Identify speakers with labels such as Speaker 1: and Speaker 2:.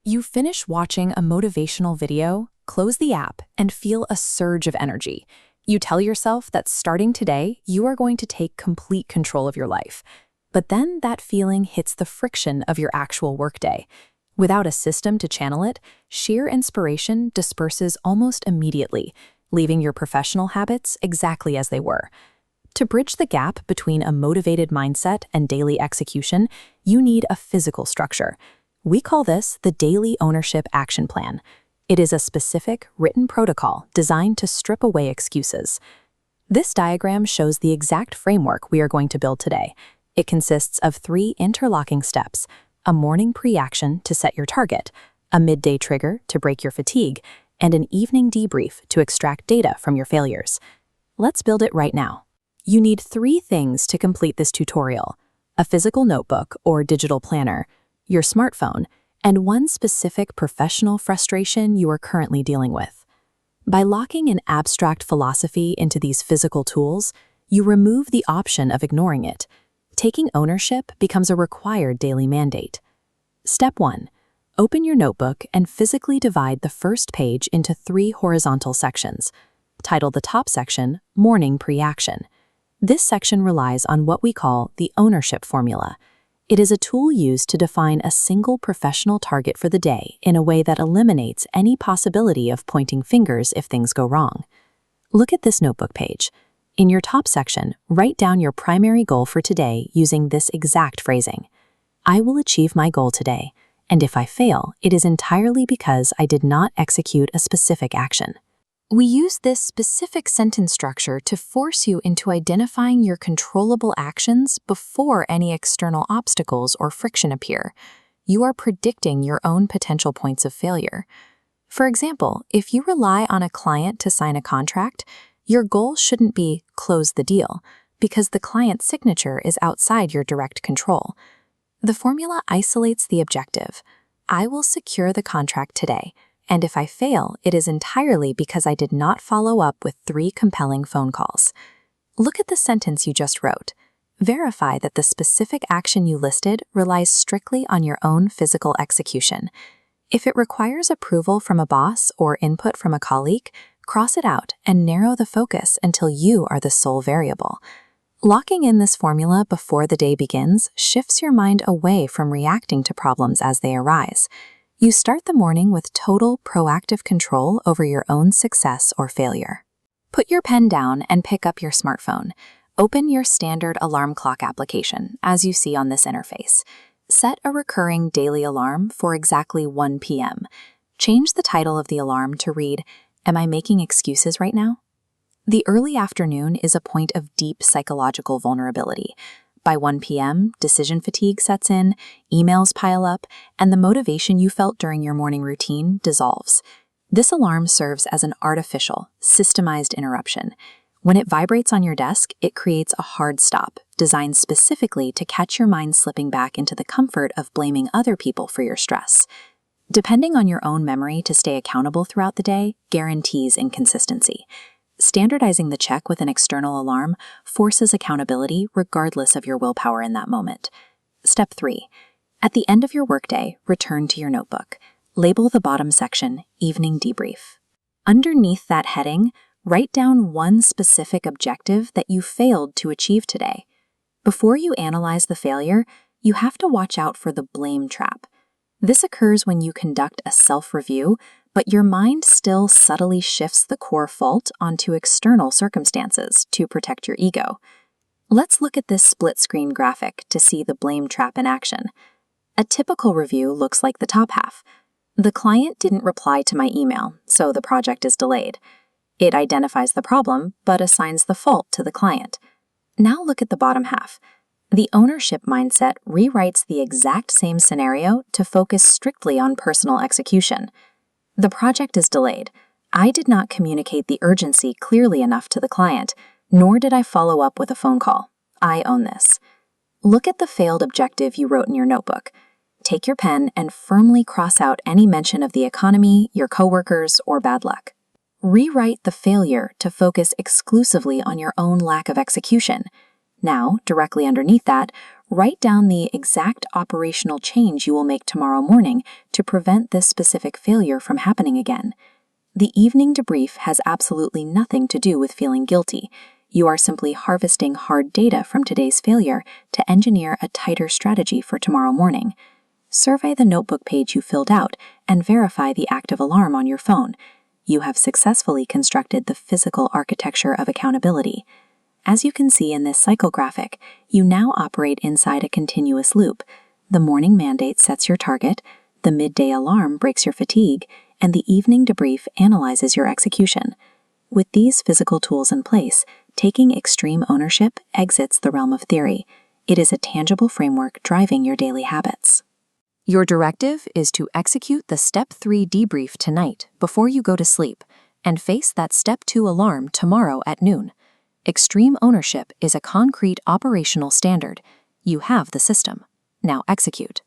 Speaker 1: You finish watching a motivational video, close the app, and feel a surge of energy. You tell yourself that starting today, you are going to take complete control of your life. But then that feeling hits the friction of your actual workday. Without a system to channel it, sheer inspiration disperses almost immediately, leaving your professional habits exactly as they were. To bridge the gap between a motivated mindset and daily execution, you need a physical structure. We call this the Daily Ownership Action Plan. It is a specific, written protocol designed to strip away excuses. This diagram shows the exact framework we are going to build today. It consists of 3 interlocking steps: a morning pre-action to set your target, a midday trigger to break your fatigue, and an evening debrief to extract data from your failures. Let's build it right now. You need 3 things to complete this tutorial: a physical notebook or digital planner, your smartphone, and one specific professional frustration you are currently dealing with. By locking an abstract philosophy into these physical tools, you remove the option of ignoring it. Taking ownership becomes a required daily mandate. Step 1. Open your notebook and physically divide the first page into 3 horizontal sections. Title the top section Morning Pre-Action. This section relies on what we call the ownership formula. It is a tool used to define a single professional target for the day in a way that eliminates any possibility of pointing fingers if things go wrong. Look at this notebook page. In your top section, write down your primary goal for today using this exact phrasing. I will achieve my goal today, and if I fail, it is entirely because I did not execute a specific action. We use this specific sentence structure to force you into identifying your controllable actions before any external obstacles or friction appear. You are predicting your own potential points of failure. For example, if you rely on a client to sign a contract, your goal shouldn't be close the deal, because the client's signature is outside your direct control. The formula isolates the objective. I will secure the contract today, and if I fail, it is entirely because I did not follow up with 3 compelling phone calls. Look at the sentence you just wrote. Verify that the specific action you listed relies strictly on your own physical execution. If it requires approval from a boss or input from a colleague, cross it out and narrow the focus until you are the sole variable. Locking in this formula before the day begins shifts your mind away from reacting to problems as they arise. You start the morning with total proactive control over your own success or failure. Put your pen down and pick up your smartphone. Open your standard alarm clock application, as you see on this interface. Set a recurring daily alarm for exactly 1 p.m. Change the title of the alarm to read, "Am I making excuses right now?" The early afternoon is a point of deep psychological vulnerability. By 1 p.m., decision fatigue sets in, emails pile up, and the motivation you felt during your morning routine dissolves. This alarm serves as an artificial, systemized interruption. When it vibrates on your desk, it creates a hard stop, designed specifically to catch your mind slipping back into the comfort of blaming other people for your stress. Depending on your own memory to stay accountable throughout the day guarantees inconsistency. Standardizing the check with an external alarm forces accountability regardless of your willpower in that moment. Step 3. At the end of your workday, return to your notebook. Label the bottom section Evening Debrief. Underneath that heading, write down one specific objective that you failed to achieve today. Before you analyze the failure, you have to watch out for the blame trap. This occurs when you conduct a self-review, but your mind still subtly shifts the core fault onto external circumstances to protect your ego. Let's look at this split-screen graphic to see the blame trap in action. A typical review looks like the top half. The client didn't reply to my email, so the project is delayed. It identifies the problem, but assigns the fault to the client. Now look at the bottom half. The ownership mindset rewrites the exact same scenario to focus strictly on personal execution. The project is delayed. I did not communicate the urgency clearly enough to the client, nor did I follow up with a phone call. I own this. Look at the failed objective you wrote in your notebook. Take your pen and firmly cross out any mention of the economy, your coworkers, or bad luck. Rewrite the failure to focus exclusively on your own lack of execution. Now, directly underneath that, write down the exact operational change you will make tomorrow morning to prevent this specific failure from happening again. The evening debrief has absolutely nothing to do with feeling guilty. You are simply harvesting hard data from today's failure to engineer a tighter strategy for tomorrow morning. Survey the notebook page you filled out and verify the active alarm on your phone. You have successfully constructed the physical architecture of accountability. As you can see in this cycle graphic, you now operate inside a continuous loop. The morning mandate sets your target, the midday alarm breaks your fatigue, and the evening debrief analyzes your execution. With these physical tools in place, taking extreme ownership exits the realm of theory. It is a tangible framework driving your daily habits. Your directive is to execute the Step 3 debrief tonight before you go to sleep and face that Step 2 alarm tomorrow at noon. Extreme ownership is a concrete operational standard. You have the system. Now execute.